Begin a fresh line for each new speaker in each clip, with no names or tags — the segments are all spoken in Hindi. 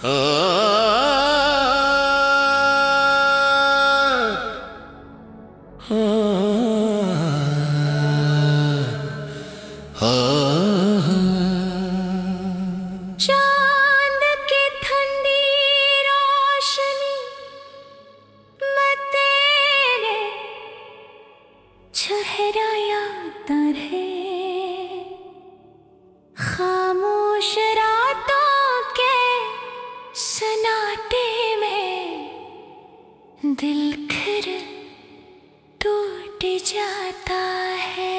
चांद की ठंडी रोशनी में तेरे चेहरा याद रहे, खामोश रातों के सन्नाटे में दिल फिर टूट जाता है।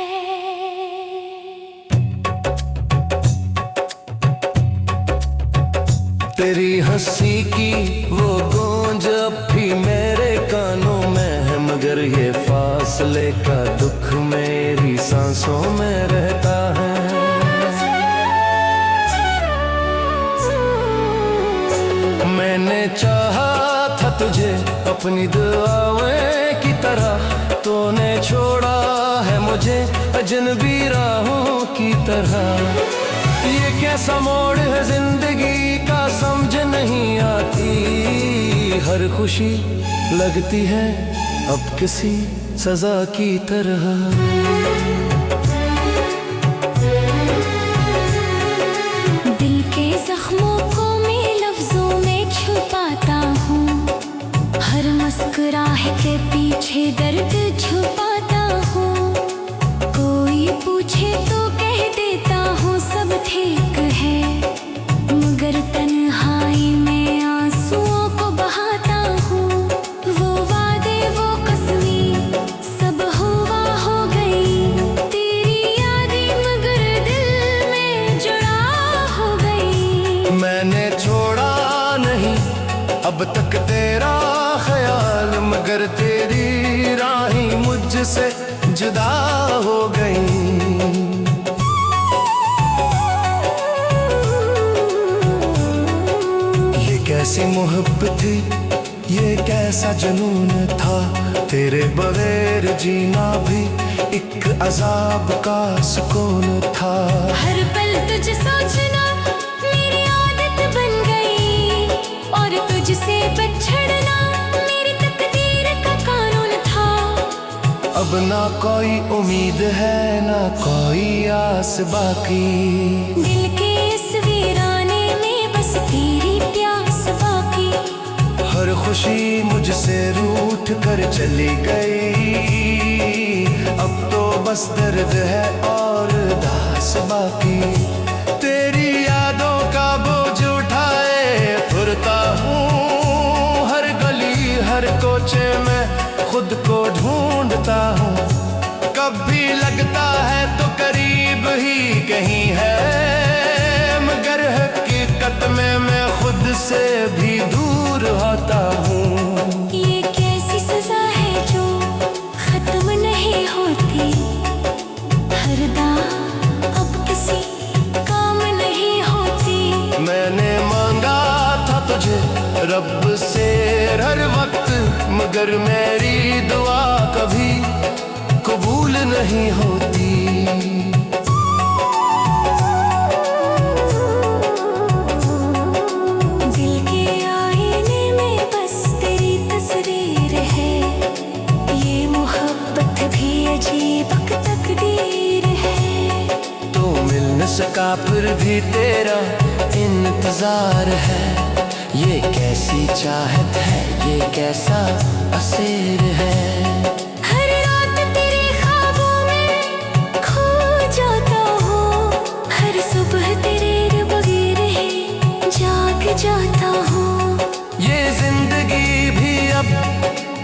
तेरी हंसी की वो गूंज अब भी मेरे कानों में है, मगर ये फासले का दुख मेरी सांसों में रहता है। मैंने चाहा था तुझे अपनी दुआओं की तरह, तूने छोड़ा है मुझे अजनबी राहों की तरह। ये कैसा मोड़ है जिंदगी का समझ नहीं आती, हर खुशी लगती है अब किसी सजा की तरह।
दिल के जख्मों को मैं लफ्जों में छुपाता हूँ, हर मुस्कुराहट के पीछे दर्द छुपाता हूँ। कोई पूछे तो कह देता हूँ सब ठीक है, मगर तन्हाई में आंसुओं को बहाता हूँ। वो वादे वो कसमें सब हुआ हो गई, तेरी यादें मगर दिल में जुड़ा हो गई।
मैंने छोड़ा नहीं अब तक तेरा ख्याल, मगर तेरी राहें मुझसे जुदा हो गई। ये कैसी मोहब्बत थी, ये कैसा जुनून था, तेरे बगैर जीना भी एक अजाब का सुकून था।
हर पल तुझे सोचना मेरी आदत बन गई, और तुझसे बिछड़ना मेरी तकदीर का कानून था।
अब ना कोई उम्मीद है ना कोई आस बाकी,
दिल के इस वीराने में बस तेरी प्यास बाकी।
हर खुशी मुझसे रूठ कर चली गई, अब तो बस दर्द है और दास बाकी। तेरी यादों का बोझ उठाए फिरता हूँ, हर गली हर कोचे में खुद को ढूंढता हूँ। कभी लगता है तो करीब ही कहीं है, मगर हकीकत में मैं खुद से भी दूर होता हूँ।
ये कैसी सजा है जो खत्म नहीं होती, हर दाग अब किसी काम नहीं होती।
मैंने मांगा था तुझे रब से हर वक्त, मगर मेरी दुआ कभी कबूल नहीं होती।
दिल के आईने में बस तेरी तस्वीर है, ये मोहब्बत भी अजीब तकदीर है।
तो मिल न सका फिर भी तेरा इंतजार है, ये कैसी चाहत है ये कैसा असीर है।
हर रात तेरे ख्वाबों में खो जाता हूँ, हर सुबह तेरे बगैर ही जाग जाता हूँ।
ये जिंदगी भी अब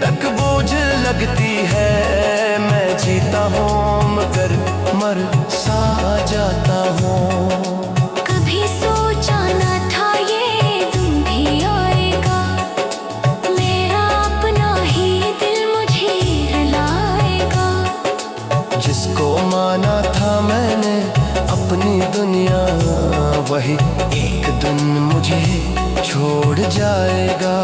तक बोझ लगती है, मैं जीता हूँ मगर मर सा जाता हूँ।
कभी सोचा न था ये दिन भी आएगा, मेरा अपना ही दिल मुझे रुलाएगा।
जिसको माना था मैंने अपनी दुनिया, वही एक दिन मुझे छोड़ जाएगा।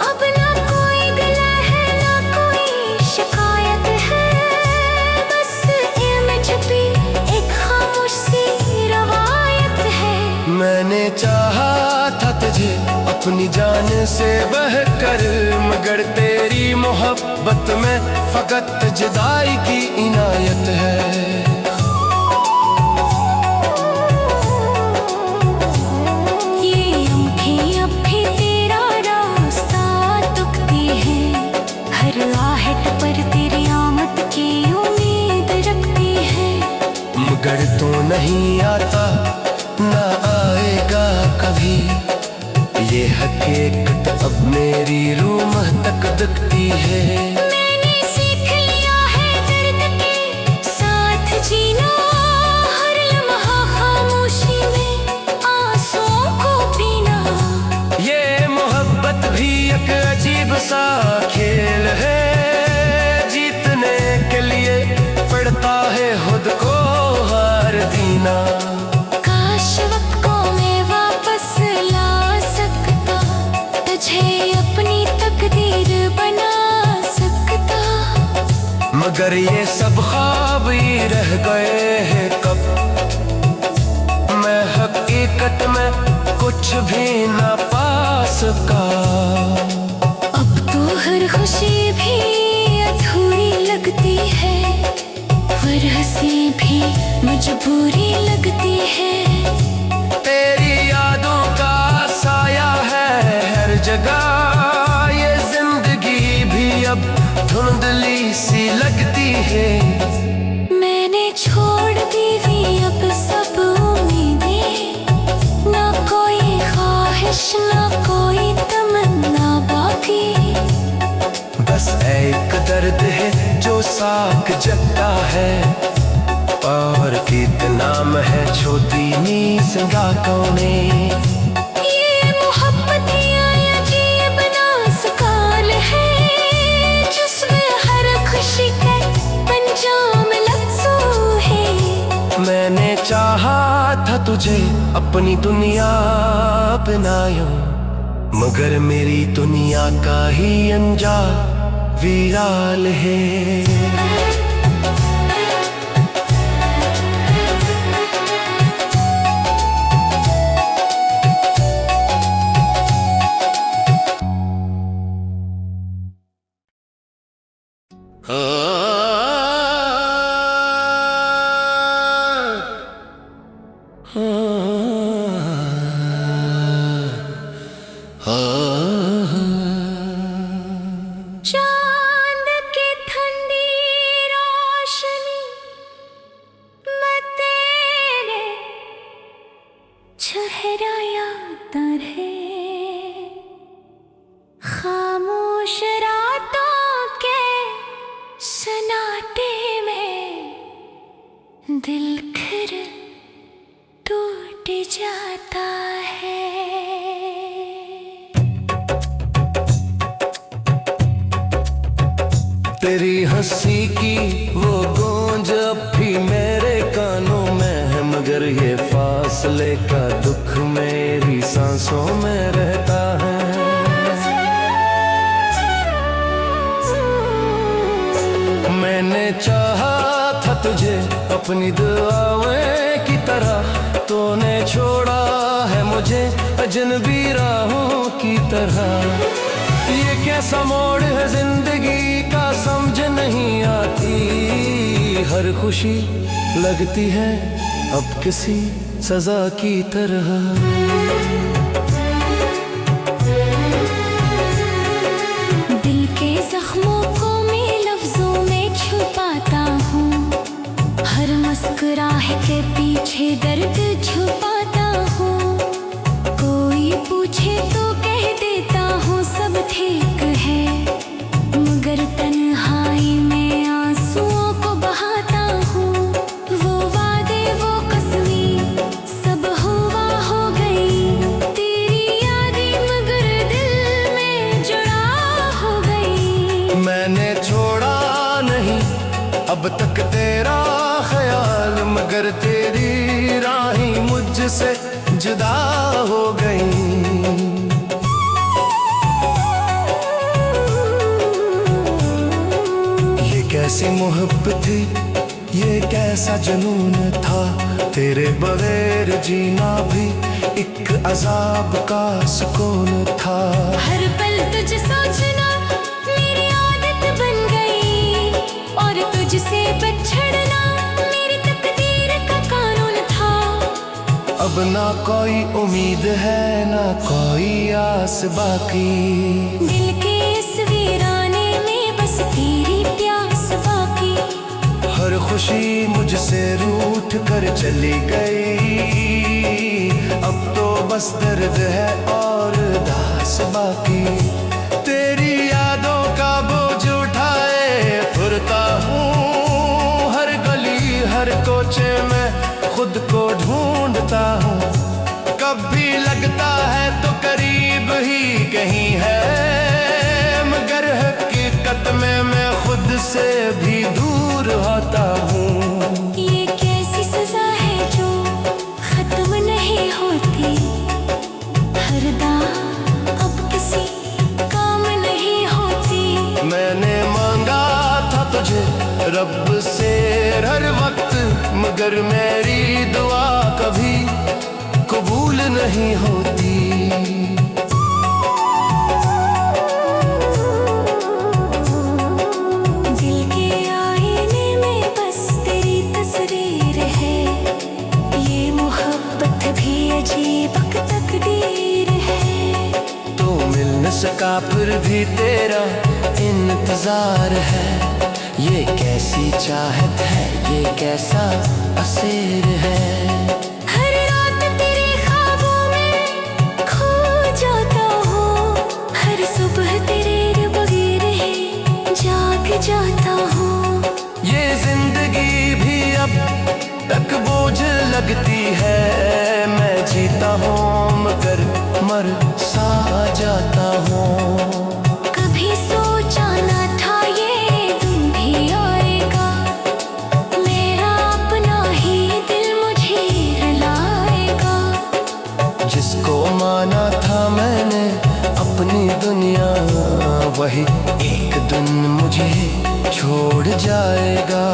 अब ना कोई गिला है ना कोई शिकायत है, बस इल्म छुपी एक खामोश सी रवायत है।
मैंने मैंने चाहा था तुझे अपनी जान से बहकर, मगर तेरी मोहब्बत में फकत जुदाई की इनायत है।
ये आँखें अब भी तेरा रास्ता तकती है, हर आहट पर तेरी आमद की उम्मीद रखती है।
मगर तू नहीं आता ना आएगा कभी, ये हकीकत अब मेरी रूह तक दिखती है।
मैंने सीख लिया है दर्द के साथ जीना, हर लम्हा खामोशी में आंसुओं को पीना।
ये मोहब्बत भी एक अजीब सा खेल है, जीतने के लिए पड़ता है खुद को हार देना।
काश वक्त को मैं वापस ला सकता, तुझे अपनी तकदीर बना सकता।
मगर ये सब ख्वाब ही रह गए हैं कब, मैं हकीकत में कुछ भी ना पा सका।
अब तो हर खुशी भी अधूरी लगती है, हर हंसी भी मजबूरी लगती है।
तेरी यादों का साया है हर जगह, ये जिंदगी भी अब धुंधली सी लगती है।
मैंने छोड़ दी थी अब सब उम्मीदें, ना कोई ख्वाहिश ना कोई तमन्ना बाकी।
बस एक दर्द है जो साक जगता है, और कितना है छोटी नीस गाकों
ये मोहब्बत या ये बना सकाल है, जिसमें हर खुशी के पंजाम लफ्ज़ों है।
मैंने चाहा था तुझे अपनी दुनिया बनायूं, मगर मेरी दुनिया का ही अंजाम विराल है।
चांद की ठंडी रोशनी में तेरे चेहरा याद रहे, खामोश रातों के सन्नाटे में दिल फिर टूट जाता है।
तेरी हंसी की वो गूंज अब भी मेरे कानों में है, मगर ये फासले का दुख मेरी सांसों में रहता है। मैंने चाहा था तुझे अपनी दुआओं की तरह, तूने छोड़ा है मुझे अजनबी राहों की तरह। ये कैसा मोड़ है जिंदगी का समझ नहीं आती, हर खुशी लगती है अब किसी सजा की तरह।
दिल के जख्मों को मैं लफ्जों में छुपाता हूँ, हर मुस्कुराहट के पीछे दर्द छुपाता हूँ। कोई पूछे तो कह देता हूँ सब ठीक है, मगर तन्हाई में आंसुओं को बहाता हूँ। वो वादे वो कसमें सब हुआ हो गई, तेरी यादें मगर दिल में जुड़ा हो गई।
मैंने छोड़ा नहीं अब तक तेरा ख्याल, मगर तेरी राहें मुझसे जुदा हो गई। ये कैसी मोहब्बत थी, ये कैसा जुनून था, तेरे बगैर जीना भी एक अजाब का सुकून था।
हर पल तुझ सोचना मेरी आदत बन गई, और तुझसे बिछड़ना मेरी तकदीर का कानून था।
अब ना कोई उम्मीद है ना कोई आस बाकी,
दिल के इस वीराने में बस तेरी प्यास बाकी।
हर खुशी मुझसे रूठ कर चली गई, अब तो बस दर्द है और दास बाकी। तेरी यादों का बोझ उठाए फिरता हूँ, हर गली हर कोचे में खुद को ढूंढता हूँ। कभी लगता है तो करीब ही कहीं है, मगर हकीकत में मैं खुद से भी दूर होता हूँ।
ये कैसी सजा है जो खत्म नहीं होती, हर दाग अब किसी काम नहीं होती।
मैंने मांगा था तुझे रब से हर वक्त, मगर मेरी दुआ कभी कबूल नहीं होती।
दिल के आईने में बस तेरी तस्वीर है, ये मोहब्बत भी अजीब तकदीर है।
तो मिल न सका फिर भी तेरा इंतजार है, ये कैसी चाहत है ये कैसा असीर है।
हर रात तेरे ख्वाबों में खो जाता हूँ, हर सुबह तेरे बगैर ही जाग जाता हूँ।
ये जिंदगी भी अब तक बोझ लगती है, मैं जीता हूँ मगर मर सा जाता हूँ।
कभी सोचा न था ये दिन भी आएगा, मेरा अपना ही दिल मुझे रुलाएगा।
जिसको माना था मैंने अपनी दुनिया, वही एक दिन मुझे छोड़ जाएगा।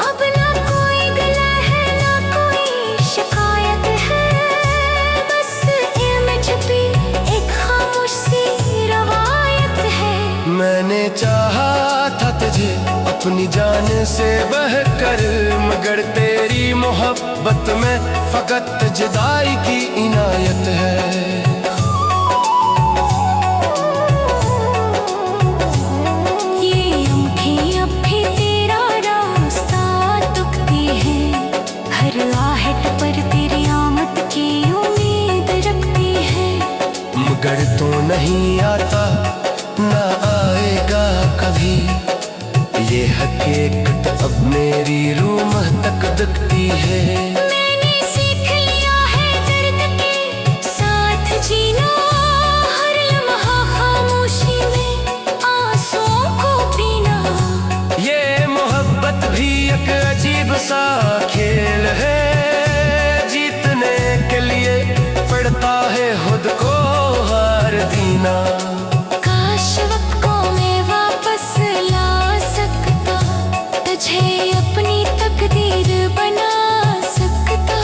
अब ना कोई गिला है ना कोई शिकायत है, बस इल्म छुपी एक खामोश सी रवायत है।
मैंने चाहा था तुझे अपनी जान से बहकर, मगर तेरी मोहब्बत में फकत जुदाई की इनायत है।
ये आँखें अब भी तेरा रास्ता तुकती है, हर आहट पर तेरी आमद की उम्मीद रखती है।
मगर तू नहीं आता ना आएगा कभी, ये हकीकत अब मेरी रूह तक दिखती है।
मैंने सीख लिया है दर्द के साथ जीना, हर लम्हा खामोशी में आंसुओं को पीना।
ये मोहब्बत भी एक अजीब सा खेल है, जीतने के लिए पड़ता है खुद को हार देना।
काश वक्त को मैं वापस ला सकता, तुझे अपनी तकदीर बना सकता।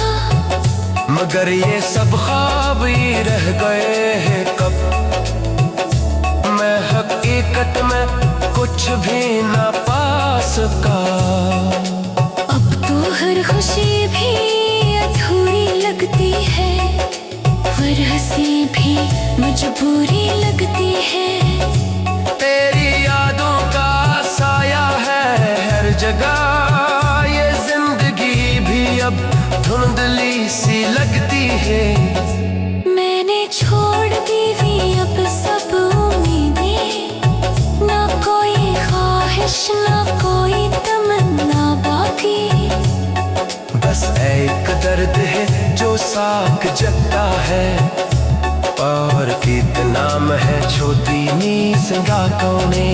मगर ये सब ख्वाब ही रह गए हैं कब, मैं हकीकत में कुछ भी ना पा सका।
अब तो हर खुशी भी अधूरी लगती है, हर हंसी भी मजबूरी लगती है।
तेरी यादों का साया है हर जगह, ये जिंदगी भी अब धुंधली सी लगती है।
मैंने छोड़ दी भी अब सब उम्मीदें, ना कोई ख्वाहिश ना कोई तमन्ना बाकी।
बस एक दर्द है जो साक जगता है, और कितना है छोटी नी संगा कोने।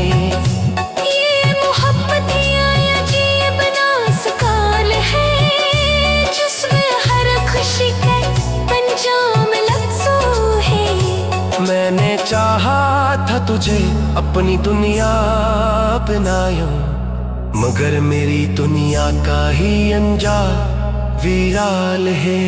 ये मोहब्बत या ये बना सकाल है, जिसमें हर खुशी के पंजाम लफ्ज़ों है।
मैंने चाहा था तुझे अपनी दुनिया बनायूं, मगर मेरी दुनिया का ही अंजाम विराल है।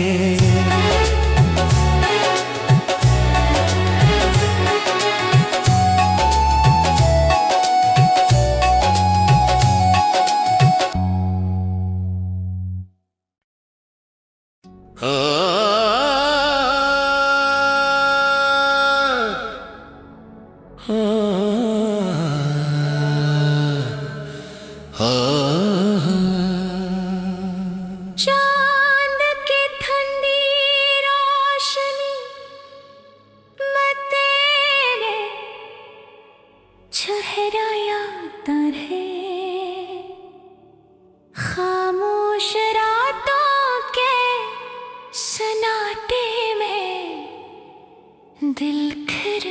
दिल फिर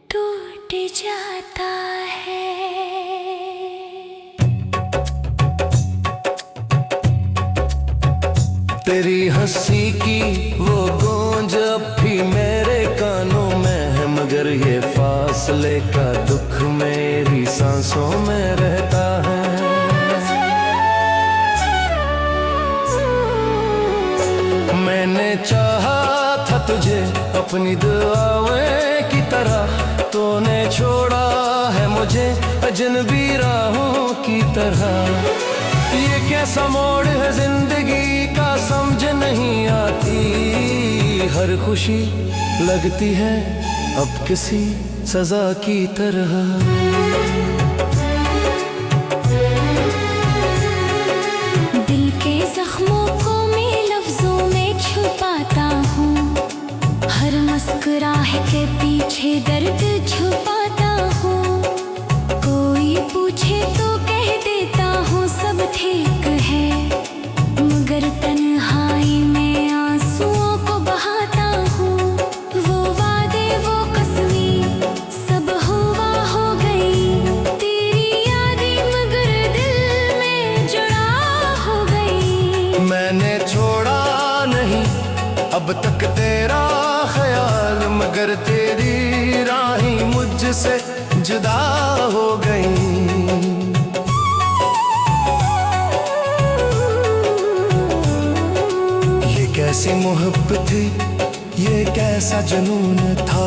टूट जाता है।
तेरी हंसी की वो गूंज अब भी मेरे कानों में है, मगर ये फासले का दुख मेरी सांसों में रहता है। मैंने चाहा था तुझे अपनी दुआओं की तरह, तूने छोड़ा है मुझे अजनबी राहों की तरह। ये कैसा मोड़ है जिंदगी का समझ नहीं आती, हर खुशी लगती है अब किसी सजा की तरह।
दिल के जख्मों को मैं लफ्जों में छुपाता हूँ, हर मुस्कुराहट के पीछे दर्द छुपाता हूँ। कोई पूछे तो कह देता हूँ सब ठीक है, मगर तन्हाई में आंसुओं को बहाता हूँ। वो वादे वो कसमें सब हुआ हो गई, तेरी यादें मगर दिल में जुड़ा हो गई।
मैंने छोड़ा नहीं अब तक तेरा ख्याल, मगर तेरी राहें मुझसे जुदा हो गई। ये कैसी मोहब्बत थी, ये कैसा जुनून था,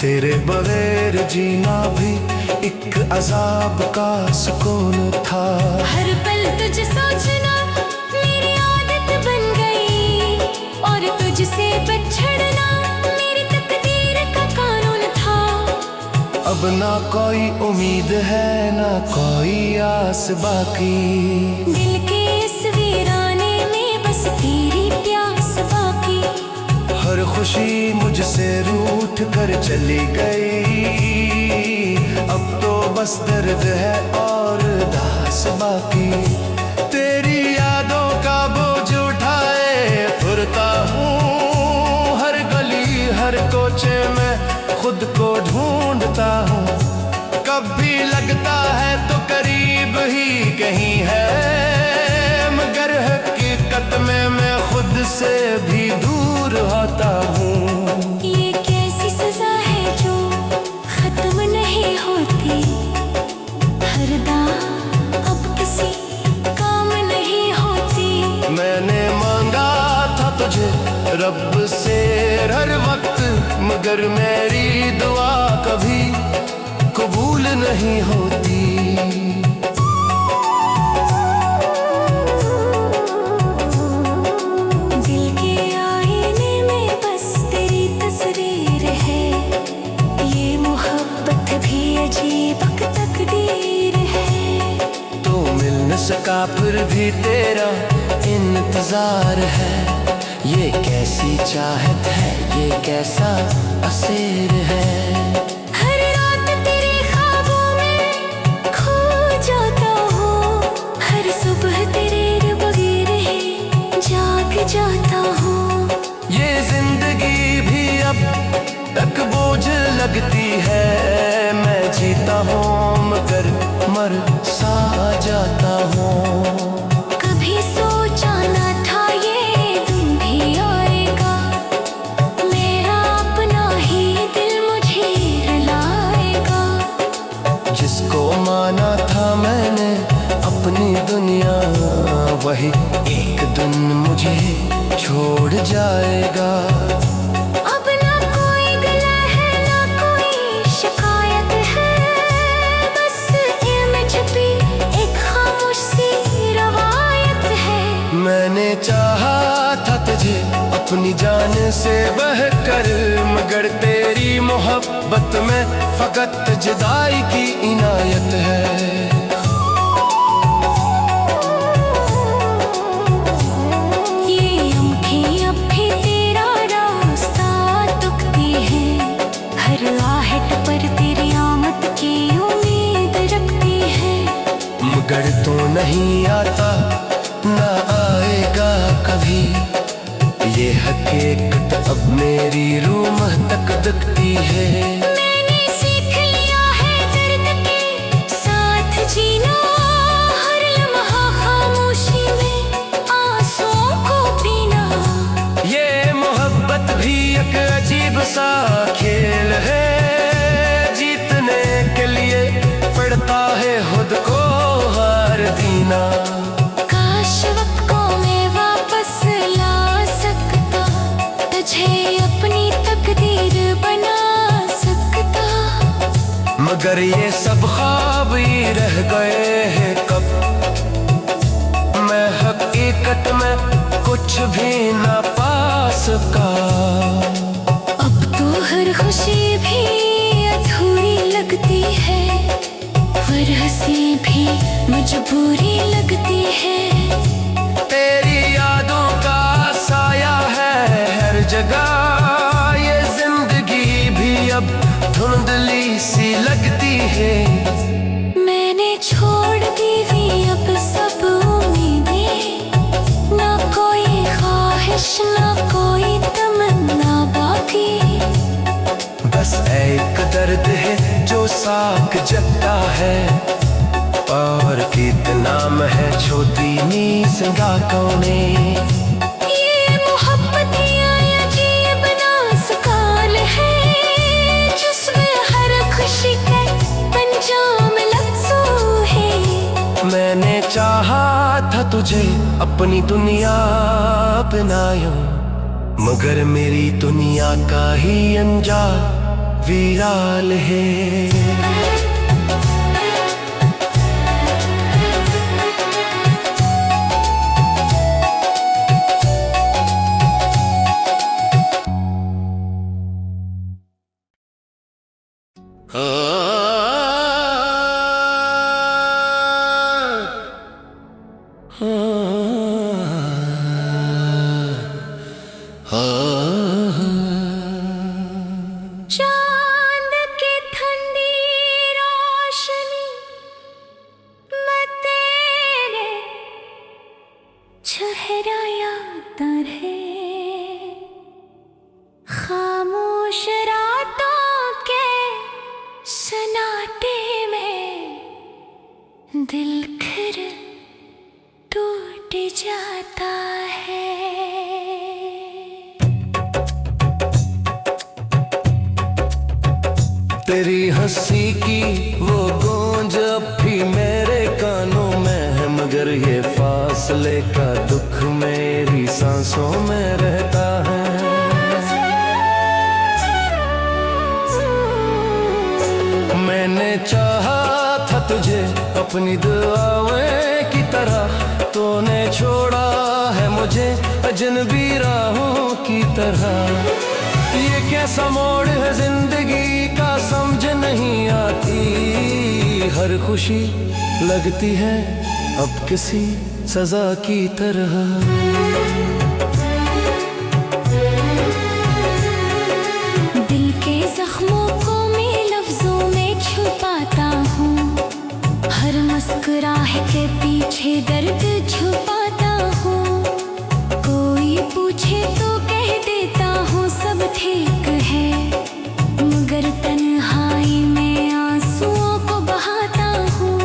तेरे बगैर जीना भी एक अजाब का सुकून था।
हर पल तुझे सोचना मेरी आदत बन गई, और तुझसे बिछड़ना मेरी तकदीर का कानून था।
अब ना कोई उम्मीद है ना कोई आस बाकी,
दिल के इस वीराने में बस तेरी प्यास बाकी।
हर खुशी मुझसे रूठ कर चली गई, अब तो बस दर्द है और दास बाकी। तेरी यादों का बोझ उठाए फिरता हूँ, हर गली हर कोचे में खुद को ढूंढता हूँ। कभी लगता है तो करीब ही कहीं है, मगर हकीकत में मैं खुद से भी दूर होता हूँ।
ये कैसी सजा है जो खत्म नहीं होती, हर दाग अब किसी काम नहीं होती।
मैंने मांगा था तुझे रब से हर वक्त, मगर मेरी दुआ कभी कबूल नहीं होती।
दिल के आईने में बस तेरी तस्वीर है, ये मोहब्बत भी अजीब तकदीर है।
तो मिल न सका फिर भी तेरा इंतजार है, ये कैसी चाहत है ये कैसा असीर है।
हर रात तेरे ख्वाबों में खो जाता हूँ, हर सुबह तेरे बगैर ही जाग जाता हूँ।
ये जिंदगी भी अब तक बोझ लगती है, मैं जीता हूँ मगर मर सा जाता हूँ।
कभी सोचा न था ये दिन भी आएगा, मेरा अपना ही दिल मुझे रुलाएगा।
जिसको माना था मैंने अपनी दुनिया, वही एक दिन मुझे छोड़ जाएगा।
अब ना कोई गिला है ना कोई शिकायत है, बस इनमें छुपी एक खामोश सी रवायत है।
मैंने चाहा था तुझे अपनी जान से बहकर, मगर तेरी मोहब्बत में फकत जुदाई की इनायत है।
ये आँखें अब भी तेरा रास्ता तुकती है, हर आहट पर तेरी आमद की उम्मीद रखती है।
मगर तू नहीं आता ना आएगा कभी, ये हकीकत अब मेरी रूह तक धधकती है।
मैंने सीख लिया है दर्द के साथ जीना, हर लम्हा खामोशी में आंसुओं को पीना।
ये मोहब्बत भी एक अजीब सा खेल है, जीतने के लिए पड़ता है खुद को हार देना।
काश वक्त को मैं वापस ला सकता, तुझे अपनी तकदीर बना सकता।
मगर ये सब ख्वाब ही रह गए हैं कब, मैं हकीकत में कुछ भी ना पा सका।
अब तो हर खुशी भी अधूरी लगती है, हर हंसी भी मजबूरी लगती है।
तेरी यादों का साया है हर जगह, ये जिंदगी भी अब धुंधली सी लगती है।
मैंने छोड़ दी भी अब सब उम्मीदें, ना कोई ख्वाहिश ना कोई तमन्ना बाकी।
बस एक दर्द है जो साक जगता है, और कितना है छोटी नी सिंगाकोने।
ये मोहब्बतियाँ अजीब नाज़ुकाल है, जिसमें हर खुशी के पंजाम लफ्ज़ों है।
मैंने चाहा था तुझे अपनी दुनिया बनायूं, मगर मेरी दुनिया का ही अंजाम विराल है।
चांद की ठंडी रोशनी में तेरे चेहरा याद रहे, खामोश रातों के सन्नाटे में दिल फिर टूट जाता है।
तेरी हंसी की वो गूंज अब भी मेरे कानों में है, मगर ये फासले का दुख मेरी सांसों में रहता है। मैंने चाहा था तुझे अपनी दुआओं की तरह, तूने छोड़ा है मुझे अजनबी राहों की तरह। ये कैसा मोड़ है जिंदगी का समझ नहीं आती, हर खुशी लगती है अब किसी सजा की तरह।
दिल के जख्मों को मैं लफ्जों में छुपाता हूँ, हर मुस्कुराहट के पीछे दर्द छुपाता हूँ। कोई पूछे तो कह देता हूँ सब ठीक है, मगर तन्हाई में आंसुओं को बहाता हूँ।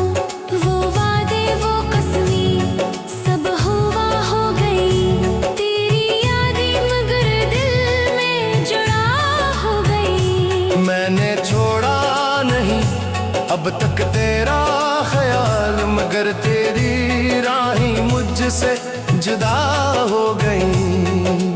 वो वादे वो कसमें सब हुआ हो गई, तेरी यादें मगर दिल में जुड़ा हो गई।
मैंने छोड़ा नहीं अब तक तेरा ख्याल, मगर तेरी राहें मुझसे जुदा हो गई।